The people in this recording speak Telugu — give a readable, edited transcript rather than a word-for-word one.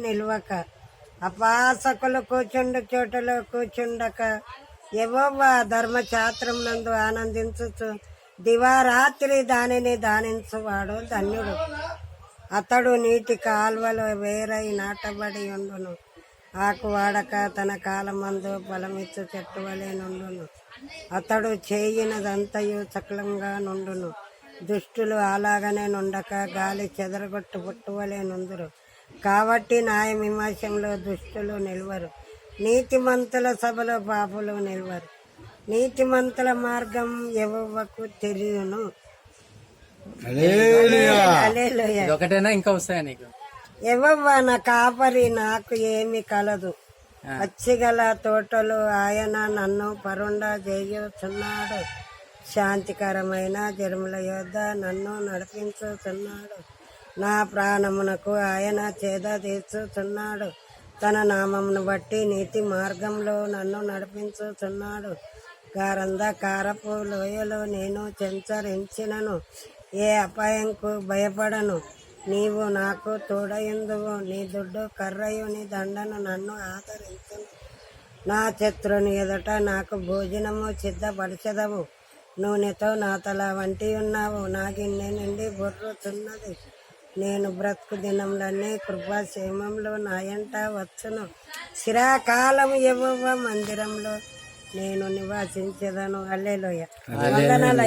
నిల్వక అపాసకులు కూర్చుండు చోటులో కూర్చుండక యెహోవా ధర్మశాస్త్రం నందు ఆనందించుచు దివారాత్రి దానిని దానించువాడు ధన్యుడు. అతడు నీటి కాల్వలో వేరై నాటబడి ఉండును, ఆకు వాడక తన కాలమందు ఫలమిచ్చు చెట్టు వలె నుండును. అతడు చేయినదంతయు సకలంగా నుండును. దుష్టులు అలాగనే నుండక గాలి చెదరగొట్టు పుట్టువలే నుందురు. కాబట్టి న్యాయ విమర్శంలో దుష్టులు నిల్వరు, నీతిమంతుల సభలో పాపులు నిల్వరు. నీతిమంతుల మార్గం యెహోవాకు తెలియను. ఒకటేనా ఇంకా వస్తాయా నీకు? యెహోవా నా కాపరి, నాకు ఏమి కలదు. పచ్చిగల తోటలు ఆయన నన్ను పరుండా చేయుచున్నాడు. శాంతికరమైన జలముల యొద్ద నన్ను నడిపించుచున్నాడు. నా ప్రాణమునకు ఆయన చేద తీర్చుచున్నాడు. తన నామమును బట్టి నీతి మార్గంలో నన్ను నడిపించుచున్నాడు. గారంధకారపు లోయలో నేను సంచరించినను, ఏ అపాయంకు భయపడను. నీవు నాకు తోడయుందువు, నీ దుడ్డు కర్రయు నీ దండను నన్ను ఆదరించును. నా శత్రుని ఎదుట నాకు భోజనము సిద్ధపరచెదవు. నూనెతో నా తల వంటి ఉన్నావు, నా గిన్నె నుండి బొర్రుతున్నది. నేను బ్రతుకు దినములన్నీ కృపాక్షేమంలో నా ఎంట వచ్చును. చిరకాలము యెహోవా మందిరంలో నేను నివాసించెదను. హల్లెలూయా. వందనాలు.